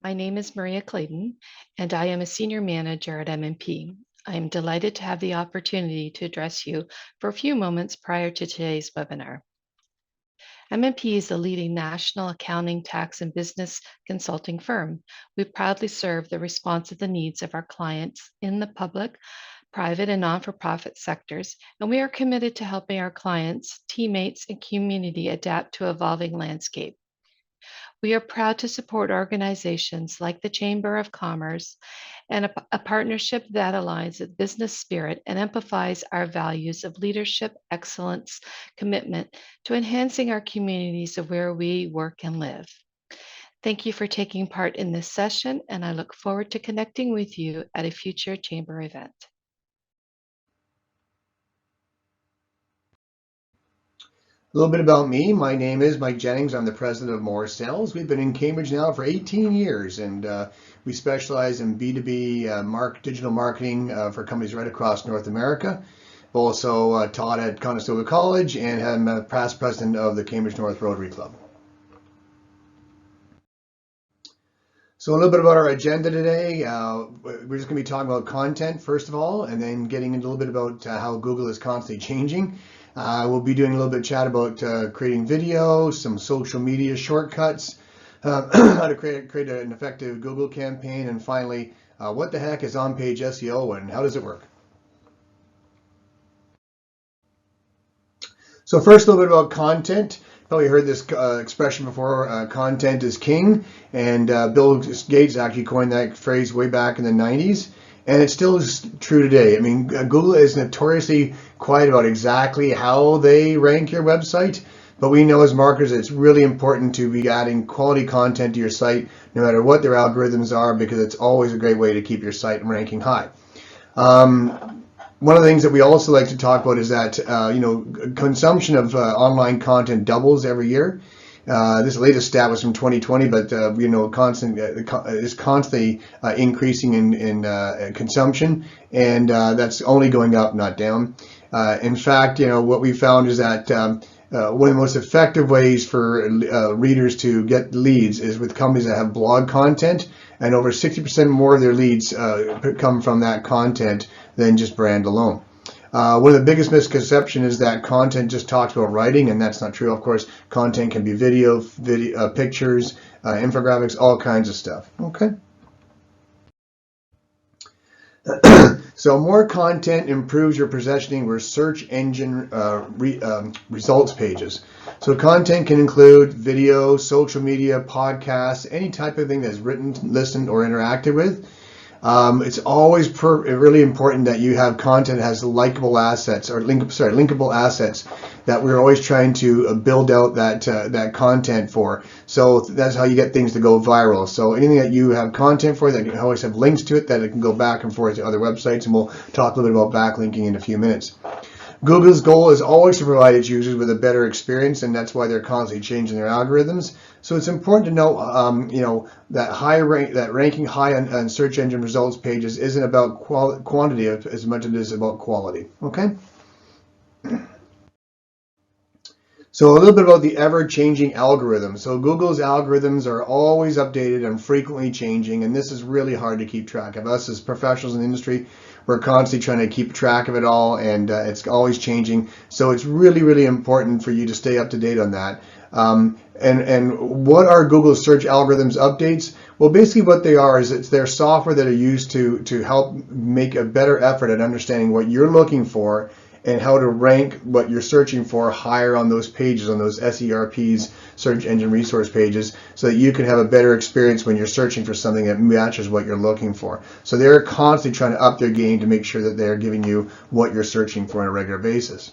My name is Maria Clayton, and I am a senior manager at M&P. I am delighted to have the opportunity to address you for a few moments prior to today's webinar. M&P is a leading national accounting, tax, and business consulting firm. We proudly serve the responsive needs of our clients in the public, private, and non-for-profit sectors, and we are committed to helping our clients, teammates, and community adapt to evolving landscape. We are proud to support organizations like the Chamber of Commerce and a partnership that aligns with business spirit and amplifies our values of leadership, excellence, commitment to enhancing our communities of where we work and live. Thank you for taking part in this session, and I look forward to connecting with you at a future Chamber event. A little bit about me. My name is Mike Jennings. I'm the president of More Sales. We've been in Cambridge now for 18 years, and we specialize in B2B digital marketing for companies right across North America. I've also taught at Conestoga College and am a past president of the Cambridge North Rotary Club. So a little bit about our agenda today. We're just going to be talking about content first of all, and then getting into a little bit about how Google is constantly changing. We'll be doing a little bit of chat about creating video, some social media shortcuts, how to create an effective Google campaign, and finally, what the heck is on-page SEO and how does it work? So first, a little bit about content. Probably heard this expression before, content is king, and Bill Gates actually coined that phrase way back in the 90s. And it still is true today. I mean, Google is notoriously quiet about exactly how they rank your website, but we know as marketers it's really important to be adding quality content to your site, no matter what their algorithms are, because it's always a great way to keep your site ranking high. One of the things that we also like to talk about is that consumption of online content doubles every year. This latest stat was from 2020, but is constantly increasing in consumption, and that's only going up, not down. In fact, what we found is that one of the most effective ways for readers to get leads is with companies that have blog content, and over 60% more of their leads come from that content than just brand alone. One of the biggest misconceptions is that content just talks about writing, and that's not true. Of course, content can be video, pictures, infographics, all kinds of stuff. Okay. So more content improves your positioning with search engine results pages. So content can include video, social media, podcasts, any type of thing that's written, listened, or interacted with. It's always really important that you have content that has likable assets or linkable assets that we're always trying to build out that content for. So that's how you get things to go viral. So anything that you have content for that can always have links to it that it can go back and forth to other websites, and we'll talk a little bit about backlinking in a few minutes. Google's goal is always to provide its users with a better experience, and that's why they're constantly changing their algorithms. So it's important to know, that ranking high on search engine results pages isn't about quantity as much as it is about quality. Okay. So a little bit about the ever-changing algorithms. So Google's algorithms are always updated and frequently changing, and this is really hard to keep track of. Us as professionals in the industry, we're constantly trying to keep track of it all, and it's always changing. So it's really, really important for you to stay up to date on that. And what are Google's search algorithms updates? Well, basically what they are is it's their software that are used to help make a better effort at understanding what you're looking for and how to rank what you're searching for higher on those pages, on those SERPs, search engine resource pages, so that you can have a better experience when you're searching for something that matches what you're looking for. So they're constantly trying to up their game to make sure that they're giving you what you're searching for on a regular basis.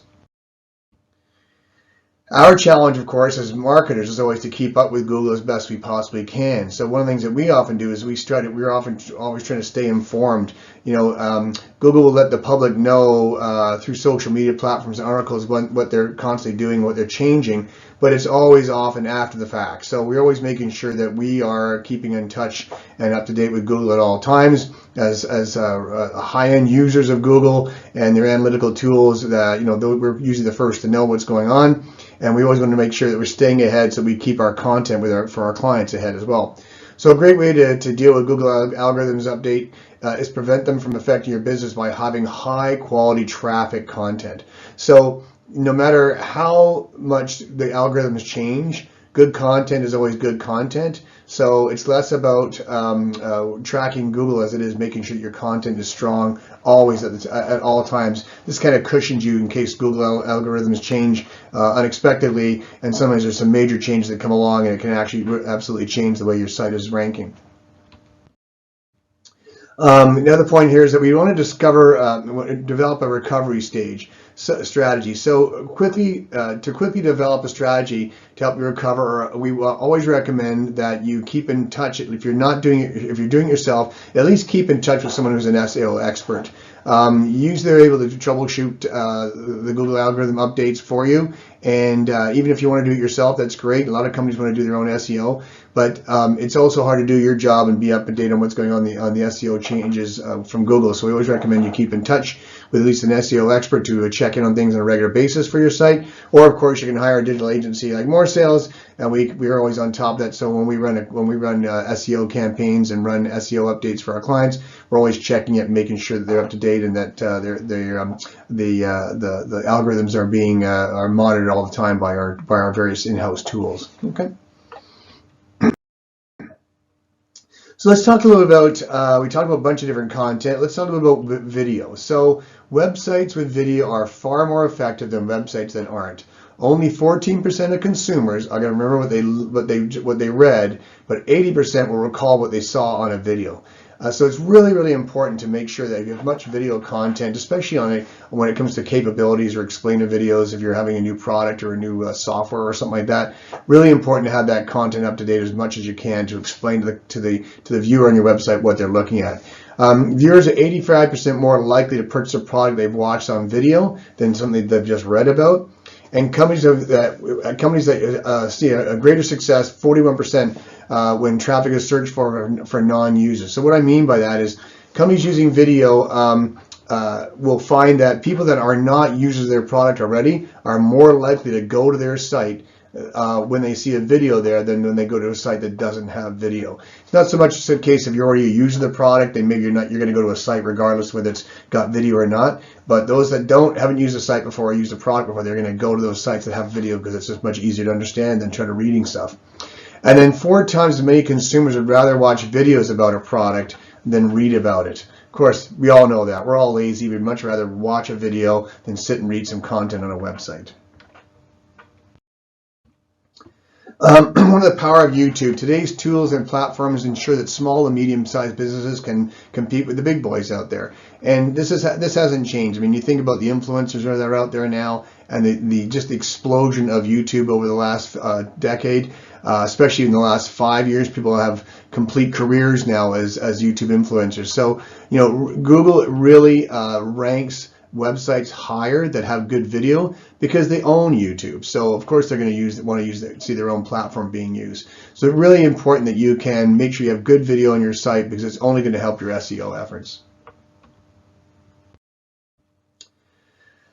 Our challenge, of course, as marketers is always to keep up with Google as best we possibly can. So one of the things that we often do is we're often always trying to stay informed. Google will let the public know through social media platforms and articles what they're constantly doing, what they're changing, but it's always often after the fact. So we're always making sure that we are keeping in touch and up to date with Google at all times as high-end users of Google and their analytical tools. That we're usually the first to know what's going on. And we always want to make sure that we're staying ahead so we keep our content for our clients ahead as well. So a great way to deal with Google algorithms update is prevent them from affecting your business by having high quality traffic content. So no matter how much the algorithms change, good content is always good content. So it's less about tracking Google as it is making sure that your content is strong always at all times. This kind of cushions you in case Google algorithms change unexpectedly, and sometimes there's some major changes that come along and it can actually absolutely change the way your site is ranking. Another point here is that we want to develop a recovery strategy. So to quickly develop a strategy to help you recover, we will always recommend that you keep in touch. If you're doing it yourself, at least keep in touch with someone who's an SEO expert. Usually they're able to troubleshoot the Google algorithm updates for you. And even if you want to do it yourself, that's great. A lot of companies want to do their own SEO, but it's also hard to do your job and be up to date on what's going on the SEO changes from Google. So we always recommend you keep in touch with at least an SEO expert to check in on things on a regular basis for your site. Or of course, you can hire a digital agency like More Sales, and we're always on top of that. So when we run SEO campaigns and run SEO updates for our clients, we're always checking it, making sure that they're up to date and that the algorithms are being are monitored all the time by our various in-house tools. Okay. So let's talk a little about, we talked about a bunch of different content. Let's talk a little about video. So websites with video are far more effective than websites that aren't. Only 14% of consumers are going to remember what they read, but 80% will recall what they saw on a video. So it's really, really important to make sure that if you have much video content, especially when it comes to capabilities or explainer videos, if you're having a new product or a new software or something like that, really important to have that content up to date as much as you can to explain to the viewer on your website what they're looking at. Viewers are 85% more likely to purchase a product they've watched on video than something they've just read about. And companies that see a greater success, 41%, when traffic is searched for non-users. So what I mean by that is companies using video will find that people that are not users of their product already are more likely to go to their site when they see a video there than when they go to a site that doesn't have video. It's not so much the case if you're already a user of the product, then maybe you're going to go to a site regardless whether it's got video or not. But those that haven't used a site before or used a product before, they're going to go to those sites that have video because it's just much easier to understand than try to reading stuff. And then 4 times as many consumers would rather watch videos about a product than read about it. Of course, we all know that. We're all lazy. We'd much rather watch a video than sit and read some content on a website. One of the power of YouTube, today's tools and platforms ensure that small and medium-sized businesses can compete with the big boys out there. And this hasn't changed. I mean, you think about the influencers that are out there now, and just the explosion of YouTube over the last decade, especially in the last 5 years. People have complete careers now as YouTube influencers. So, Google really ranks websites higher that have good video because they own YouTube. So of course they're going to see their own platform being used. So it's really important that you can make sure you have good video on your site because it's only going to help your SEO efforts.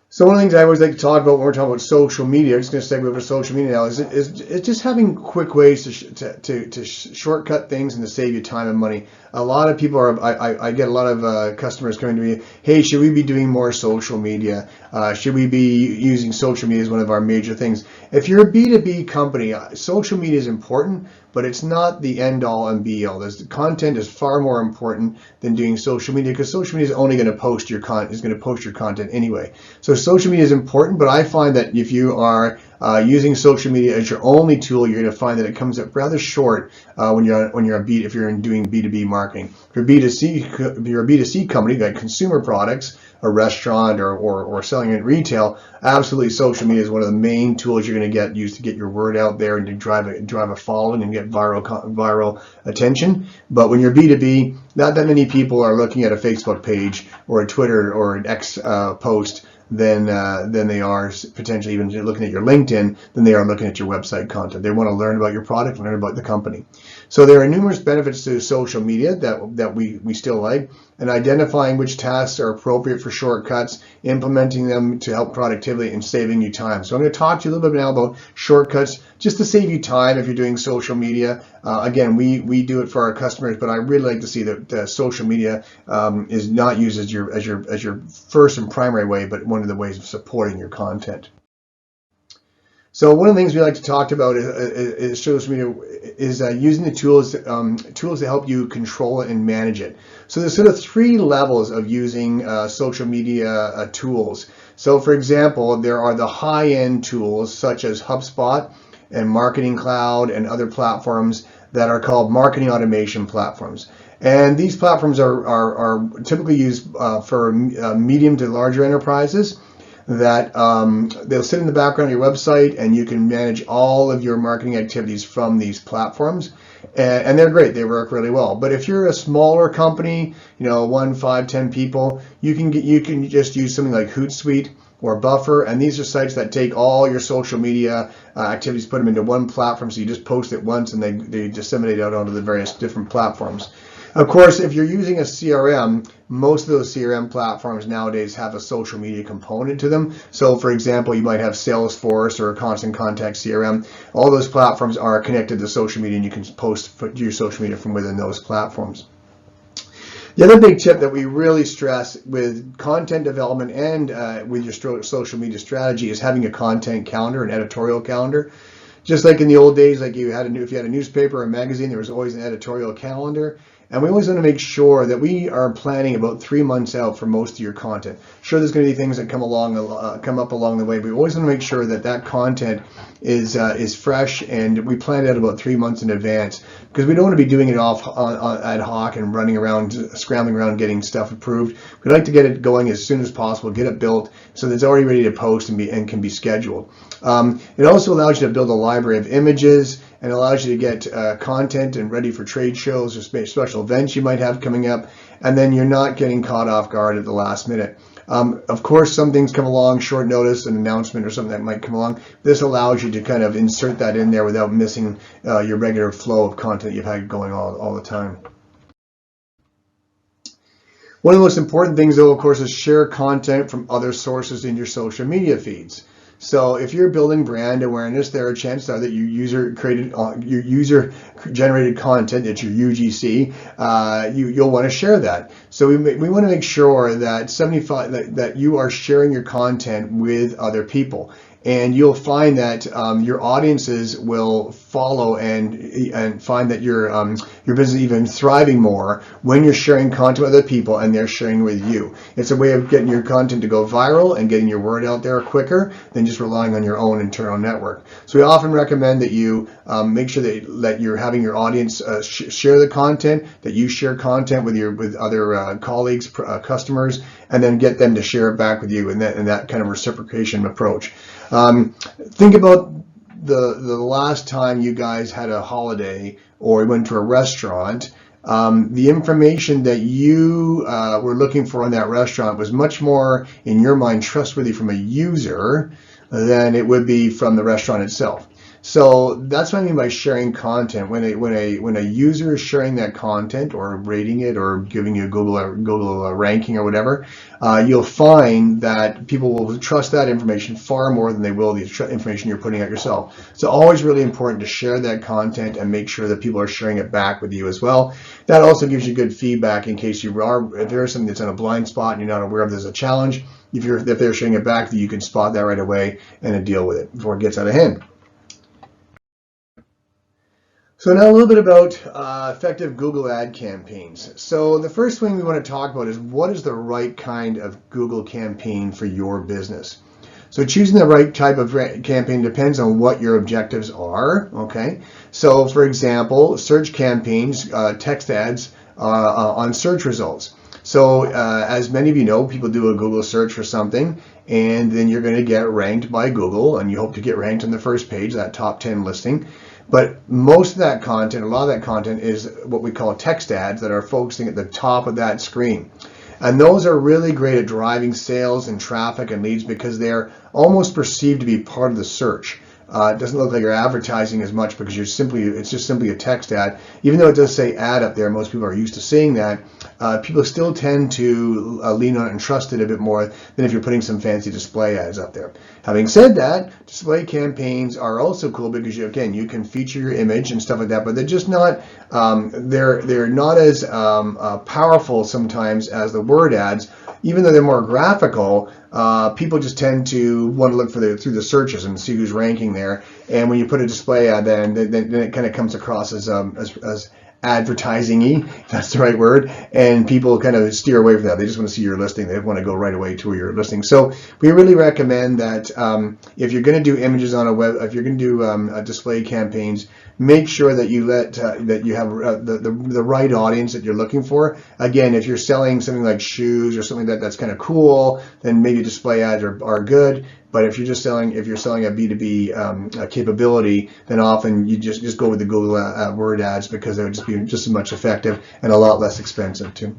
So one of the things I always like to talk about when we're talking about social media, I'm just going to segue over to social media now, is just having quick ways to shortcut things and to save you time and money. A lot of people I get a lot of customers coming to me, hey, should we be doing more social media? Should we be using social media as one of our major things? If you're a B2B company, social media is important, but it's not the end all and be all. The content is far more important than doing social media because social media is only going to post your content anyway. So social media is important, but I find that if you are using social media as your only tool, you're going to find that it comes up rather short if you're doing B2B marketing. If you're a B2C company like consumer products, a restaurant or selling in retail, absolutely social media is one of the main tools you're going to use to get your word out there and to drive a following and get viral attention. But when you're B2B, not that many people are looking at a Facebook page or a Twitter or an X post than they are potentially even looking at your LinkedIn than they are looking at your website content. They want to learn about your product, learn about the company. So there are numerous benefits to social media that we still like, and identifying which tasks are appropriate for shortcuts, implementing them to help productivity, and saving you time. So I'm going to talk to you a little bit now about shortcuts just to save you time if you're doing social media. Again, we do it for our customers, but I really like to see that social media is not used as your first and primary way, but one of the ways of supporting your content. So one of the things we like to talk about is social media is using the tools to help you control it and manage it. So there's sort of three levels of using social media tools. So for example, there are the high-end tools such as HubSpot and Marketing Cloud and other platforms that are called marketing automation platforms. And these platforms are typically used for medium to larger enterprises that they'll sit in the background of your website, and you can manage all of your marketing activities from these platforms. And they're great. They work really well. But if you're a smaller company, 1, 5, 10 people, you can just use something like Hootsuite or Buffer, and these are sites that take all your social media activities, put them into one platform, so you just post it once and they disseminate out onto the various different platforms. Of course, if you're using a CRM, most of those CRM platforms nowadays have a social media component to them. So for example, you might have Salesforce or Constant Contact CRM. All those platforms are connected to social media, and you can post your social media from within those platforms. The other big tip that we really stress with content development and with your social media strategy is having a content calendar, an editorial calendar. Just like in the old days, like if you had a newspaper or a magazine, there was always an editorial calendar. And we always want to make sure that we are planning about 3 months out for most of your content. Sure, there's going to be things that come up along the way, but we always want to make sure that that content is fresh, and we plan it out about 3 months in advance, because we don't want to be doing it off on ad hoc and running around, scrambling around getting stuff approved. We like to get it going as soon as possible, get it built so that it's already ready to post and can be scheduled. It also allows you to build a library of images, and allows you to get content and ready for trade shows or special events you might have coming up, and then you're not getting caught off guard at the last minute. Of course, some things come along, short notice, an announcement or something that might come along. This allows you to kind of insert that in there without missing your regular flow of content you've had going all the time. One of the most important things, though, of course, is share content from other sources in your social media feeds. So if you're building brand awareness, there are chances are that your user-generated content, it's your UGC, you'll want to share that. So we want to make sure that that you are sharing your content with other people. And you'll find that your audiences will follow and find that your business is even thriving more when you're sharing content with other people and they're sharing with you. It's a way of getting your content to go viral and getting your word out there quicker than just relying on your own internal network. So we often recommend that you make sure that you're having your audience share the content, that you share content with other colleagues, customers, and then get them to share it back with you in that kind of reciprocation approach. Think about the last time you guys had a holiday or went to a restaurant. The information that you were looking for in that restaurant was much more, in your mind, trustworthy from a user than it would be from the restaurant itself. So that's what I mean by sharing content. When a user is sharing that content or rating it or giving you a Google ranking or whatever, you'll find that people will trust that information far more than they will the information you're putting out yourself. So always really important to share that content and make sure that people are sharing it back with you as well. That also gives you good feedback in case if there is something that's in a blind spot and you're not aware of there's a challenge. If they're sharing it back, you can spot that right away and deal with it before it gets out of hand. So now a little bit about effective Google ad campaigns. So the first thing we want to talk about is what is the right kind of Google campaign for your business. So choosing the right type of campaign depends on what your objectives are, okay? So for example, search campaigns, text ads on search results. So as many of you know, people do a Google search for something, and then you're going to get ranked by Google, and you hope to get ranked on the first page, that top 10 listing. But most of that content, a lot of that content is what we call text ads that are focusing at the top of that screen. And those are really great at driving sales and traffic and leads because they're almost perceived to be part of the search. It doesn't look like you're advertising as much because it's just simply a text ad. Even though it does say ad up there, most people are used to seeing that. People still tend to lean on it and trust it a bit more than if you're putting some fancy display ads up there. Having said that, display campaigns are also cool because you can feature your image and stuff like that, but they're just not they're not as powerful sometimes as the word ads. Even though they're more graphical, people just tend to want to look through the searches and see who's ranking there. And when you put a display ad, then it kind of comes across as advertising-y, if that's the right word, and people kind of steer away from that. They just want to see your listing. They want to go right away to where you're listing. So we really recommend that if you're going to do images on a web, if you're going to do display campaigns, make sure that you that you have the right audience that you're looking for. Again, if you're selling something like shoes or something that's kind of cool, then maybe display ads are good. But if you're selling a B2B capability, then often you just go with the Google word ads because they would just be just as much effective and a lot less expensive too.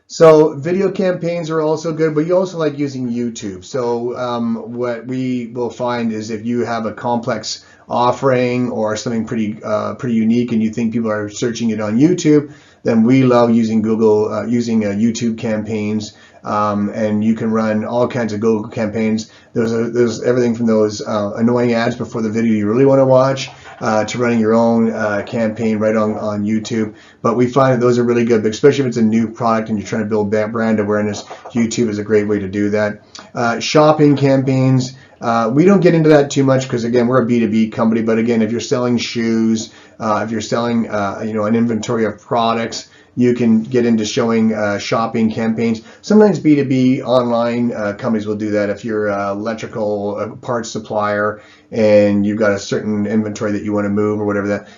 So video campaigns are also good, but you also like using YouTube. So what we will find is if you have a complex offering or something pretty unique and you think people are searching it on YouTube, then we love using YouTube campaigns. And you can run all kinds of Google campaigns. There's everything from those annoying ads before the video you really want to watch to running your own campaign right on YouTube. But we find that those are really good, especially if it's a new product and you're trying to build brand awareness. YouTube is a great way to do that. Shopping campaigns. We don't get into that too much because, again, we're a B2B company. But again, if you're selling shoes, if you're selling an inventory of products, you can get into showing shopping campaigns. Sometimes B2B online companies will do that. If you're an electrical parts supplier and you've got a certain inventory that you want to move or whatever, that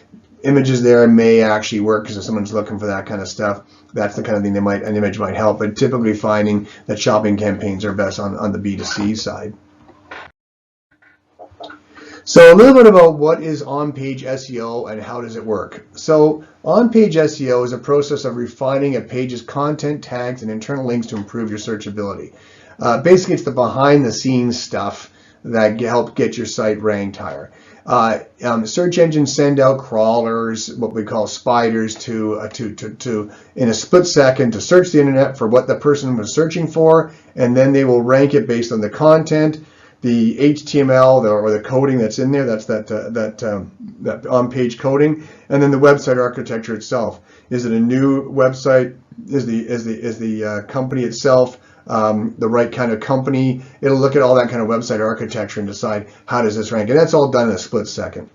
images there may actually work because if someone's looking for that kind of stuff, that's the kind of thing an image might help. But typically finding that shopping campaigns are best on the B2C side. So a little bit about what is on-page SEO and how does it work. So on-page SEO is a process of refining a page's content, tags, and internal links to improve your searchability. Basically, it's the behind-the-scenes stuff that help get your site ranked higher. Search engines send out crawlers, what we call spiders, to in a split second to search the internet for what the person was searching for, and then they will rank it based on the content, the HTML or the coding that's in there, that's that on-page coding, and then the website architecture itself. Is it a new website? Is the company itself the right kind of company? It'll look at all that kind of website architecture and decide how does this rank, and that's all done in a split second.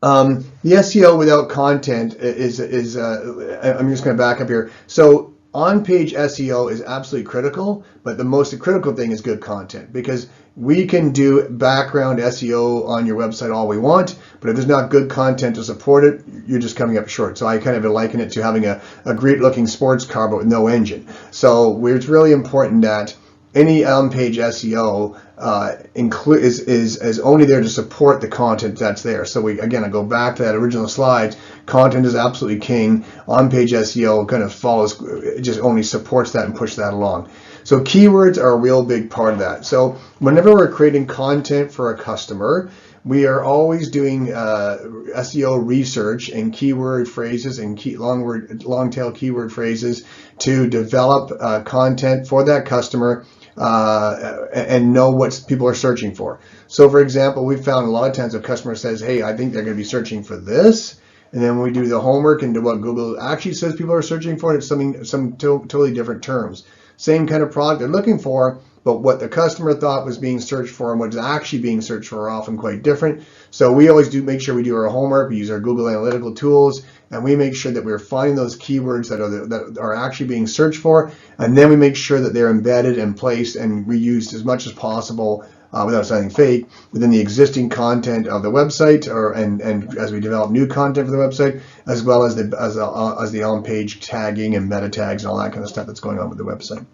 The SEO without content is I'm just going to back up here. So on-page SEO is absolutely critical, but the most critical thing is good content, because we can do background SEO on your website all we want, but if there's not good content to support it, you're just coming up short. So I kind of liken it to having a great looking sports car but with no engine. So it's really important that any on-page SEO is only there to support the content that's there. So I go back to that original slide. Content is absolutely king. On-page SEO kind of follows, it just only supports that and pushes that along. So keywords are a real big part of that. So whenever we're creating content for a customer, we are always doing SEO research and keyword phrases and long tail keyword phrases to develop content for that customer and know what people are searching for. So for example, we've found a lot of times a customer says, hey, I think they're going to be searching for this. And then when we do the homework into what Google actually says people are searching for, it's some totally different terms. Same kind of product they're looking for, but what the customer thought was being searched for and what's actually being searched for are often quite different. So we always make sure we do our homework, we use our Google analytical tools, and we make sure that we're finding those keywords that are actually being searched for, and then we make sure that they're embedded and placed and reused as much as possible without sounding fake within the existing content of the website, and as we develop new content for the website, as well as the on-page tagging and meta tags and all that kind of stuff that's going on with the website.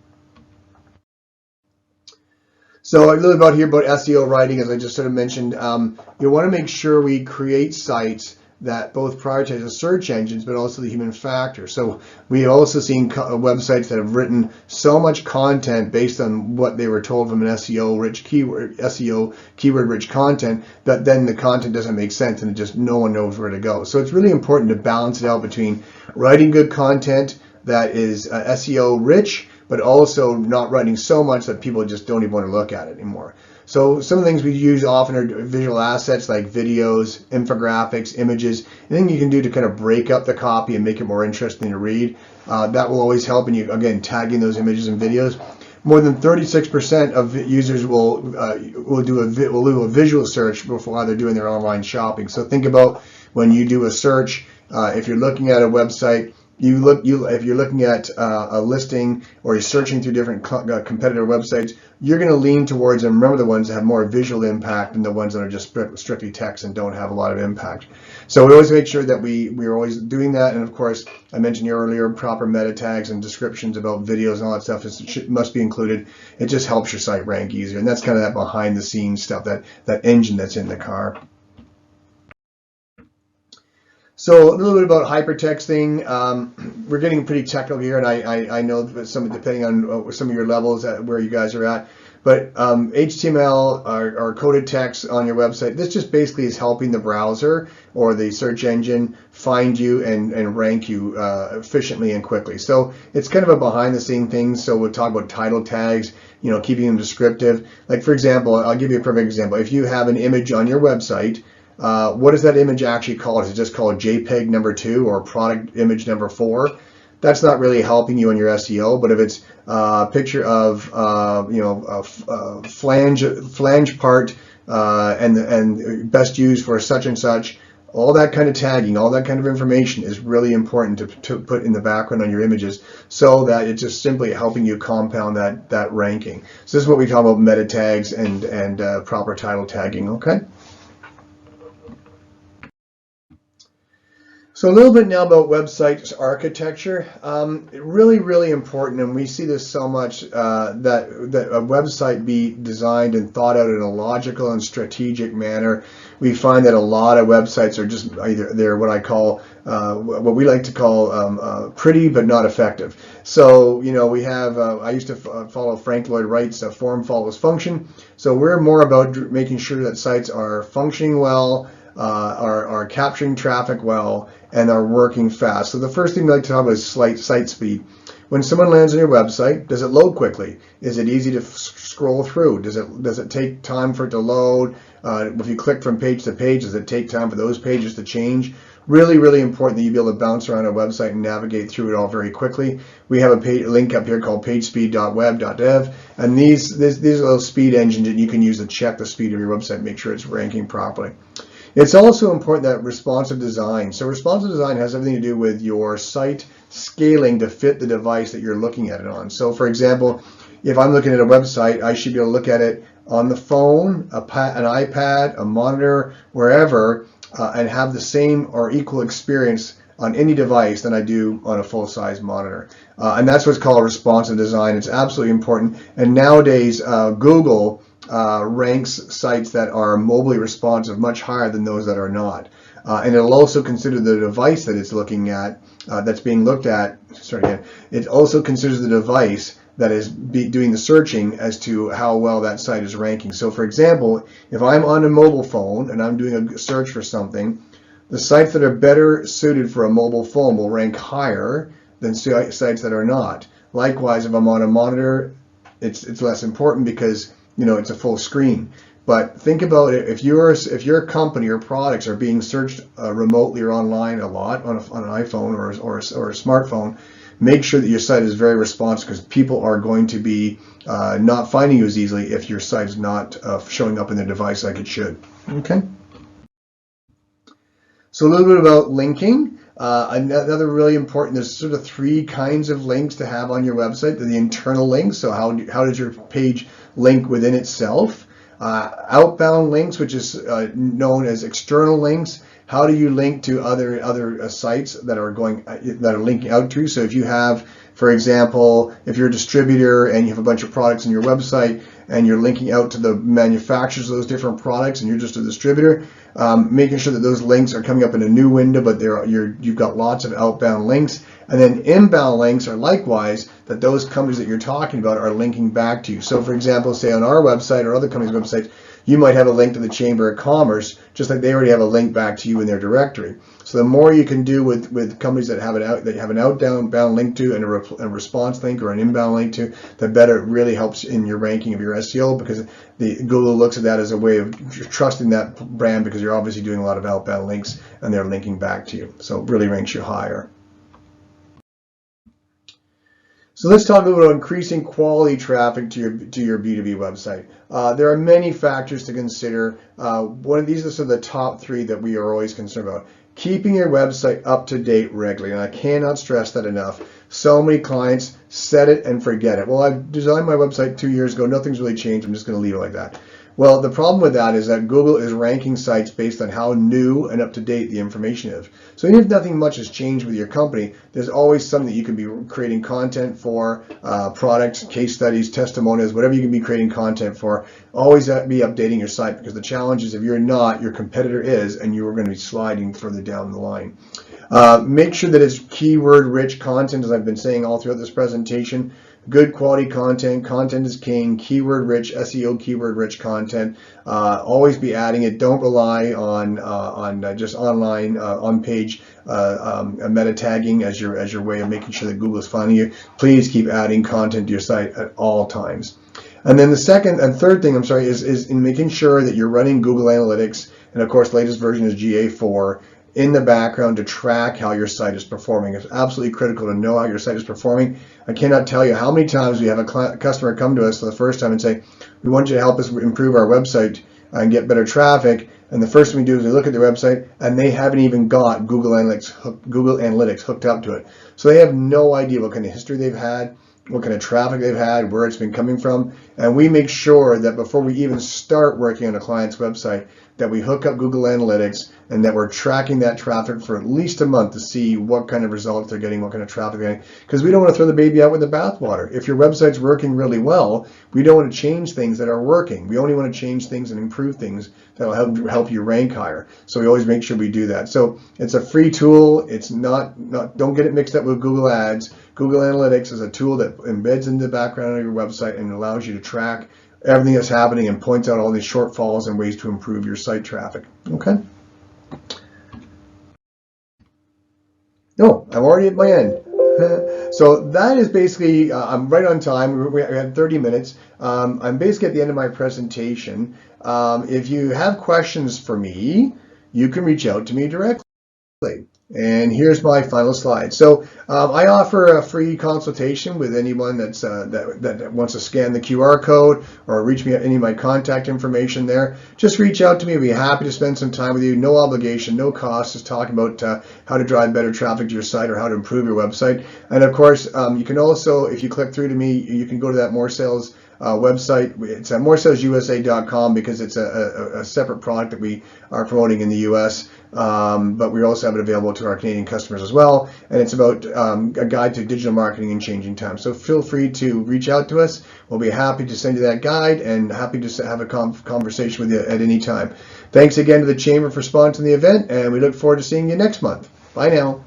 So a little about SEO writing, as I just sort of mentioned. You want to make sure we create sites that both prioritize the search engines but also the human factor. So we have also seen websites that have written so much content based on what they were told from an SEO keyword rich content, that then the content doesn't make sense and just no one knows where to go. So it's really important to balance it out between writing good content that is SEO rich, but also not writing so much that people just don't even want to look at it anymore. So some of the things we use often are visual assets like videos, infographics, images, anything you can do to kind of break up the copy and make it more interesting to read. That will always help. And you, again, tagging those images and videos. More than 36% of users will do a visual search before they're doing their online shopping. So think about when you do a search, if you're looking at a website, if you're looking at a listing or you're searching through different competitor websites, you're going to lean towards, and remember, the ones that have more visual impact than the ones that are just strictly text and don't have a lot of impact. So we always make sure that we're always doing that. And of course, I mentioned earlier, proper meta tags and descriptions about videos and all that stuff must be included. It just helps your site rank easier. And that's kind of that behind the scenes stuff, that engine that's in the car. So a little bit about hypertexting. We're getting pretty technical here, and I know that depending on some of your levels at where you guys are at, but HTML or coded text on your website, this just basically is helping the browser or the search engine find you and rank you efficiently and quickly. So it's kind of a behind the scene thing. So we'll talk about title tags, keeping them descriptive. Like, for example, I'll give you a perfect example. If you have an image on your website, what is that image actually called? Is it just called JPEG number 2 or product image number 4? That's not really helping you in your SEO. But if it's a picture of a flange part and best used for such and such, all that kind of tagging, all that kind of information is really important to put in the background on your images, so that it's just simply helping you compound that ranking. So this is what we talk about meta tags and proper title tagging. Okay. So a little bit now about website architecture. Really, really important, and we see this so much, that a website be designed and thought out in a logical and strategic manner. We find that a lot of websites are just they're what what we like to call pretty but not effective. So we have I used to follow Frank Lloyd Wright's form follows function. So we're more about making sure that sites are functioning well, are capturing traffic well, and are working fast. So the first thing we like to talk about is site speed. When someone lands on your website, does it load quickly? Is it easy to scroll through? Does it take time for it to load? If you click from page to page, does it take time for those pages to change? Really, really important that you be able to bounce around a website and navigate through it all very quickly. We have a link up here called pagespeed.web.dev, and these are little speed engines that you can use to check the speed of your website, make sure it's ranking properly. It's also important that responsive design. So responsive design has everything to do with your site scaling to fit the device that you're looking at it on. So for example, if I'm looking at a website, I should be able to look at it on the phone, an iPad, a monitor, wherever, and have the same or equal experience on any device than I do on a full-size monitor. And that's what's called responsive design. It's absolutely important. And nowadays, Google ranks sites that are mobily responsive much higher than those that are not. And it'll also consider the device that it's looking at, that's being looked at. It also considers the device that is doing the searching as to how well that site is ranking. So for example, if I'm on a mobile phone and I'm doing a search for something, the sites that are better suited for a mobile phone will rank higher than sites that are not. Likewise, if I'm on a monitor, it's less important because it's a full screen. But think about it, if your company or products are being searched remotely or online a lot on an iPhone or a smartphone, make sure that your site is very responsive, because people are going to be not finding you as easily if your site is not showing up in their device like it should. Okay. So a little bit about linking. Another really important, there's sort of 3 kinds of links to have on your website. The internal links, so how does your page link within itself? Outbound links, which is known as external links. How do you link to other sites that are linking out to? So if you have, for example, if you're a distributor and you have a bunch of products on your website, and you're linking out to the manufacturers of those different products and you're just a distributor, making sure that those links are coming up in a new window, but you've got lots of outbound links. And then inbound links are likewise that those companies that you're talking about are linking back to you. So for example, say on our website or other companies' websites, you might have a link to the Chamber of Commerce, just like they already have a link back to you in their directory. So the more you can do with companies that have an outbound link to and a response link or an inbound link to, the better it really helps in your ranking of your SEO, because Google looks at that as a way of trusting that brand, because you're obviously doing a lot of outbound links and they're linking back to you. So it really ranks you higher. So let's talk about increasing quality traffic to your B2B website. There are many factors to consider. One of these are the top 3 that we are always concerned about. Keeping your website up to date regularly, and I cannot stress that enough. So many clients set it and forget it. Well, I've designed my website 2 years ago, nothing's really changed, I'm just going to leave it like that. Well, the problem with that is that Google is ranking sites based on how new and up to date the information is. So even if nothing much has changed with your company, there's always something that you can be creating content for, products, case studies, testimonials, whatever you can be creating content for. Always be updating your site, because the challenge is if you're not, your competitor is, and you are going to be sliding further down the line. Make sure that it's keyword rich content, as I've been saying all throughout this presentation. Good quality content. Content is king. Keyword rich, SEO keyword rich content. Always be adding it. Don't rely on just online on page meta tagging as your way of making sure that Google is finding you. Please keep adding content to your site at all times. And then the second and third thing, is in making sure that you're running Google Analytics, and of course, latest version is GA4. In the background to track how your site is performing. It's absolutely critical to know how your site is performing. I cannot tell you how many times we have a customer come to us for the first time and say, we want you to help us improve our website and get better traffic. And the first thing we do is we look at their website and they haven't even got Google Analytics hooked up to it. So they have no idea what kind of history they've had, what kind of traffic they've had, where it's been coming from. And we make sure that before we even start working on a client's website, that we hook up Google Analytics and that we're tracking that traffic for at least a month to see what kind of results they're getting, what kind of traffic they're getting, because we don't want to throw the baby out with the bathwater. If your website's working really well, we don't want to change things that are working. We only want to change things and improve things that will help you rank higher. So we always make sure we do that. So it's a free tool. It's not don't get it mixed up with Google Ads. Google Analytics is a tool that embeds into the background of your website and allows you to track everything that's happening and points out all these shortfalls and ways to improve your site traffic. Okay. No, I'm already at my end. So that is basically, I'm right on time. We had 30 minutes. I'm basically at the end of my presentation. If you have questions for me, you can reach out to me directly. And here's my final slide. So I offer a free consultation with anyone that wants to scan the QR code or reach me at any of my contact information there. Just reach out to me. I'd be happy to spend some time with you. No obligation, no cost. Just talk about how to drive better traffic to your site or how to improve your website. And of course, you can also, if you click through to me, you can go to that More Sales website. It's at moresalesUSA.com because it's a separate product that we are promoting in the US. But we also have it available to our Canadian customers as well. And it's about a guide to digital marketing in changing times. So feel free to reach out to us. We'll be happy to send you that guide and happy to have a conversation with you at any time. Thanks again to the Chamber for sponsoring the event, and we look forward to seeing you next month. Bye now.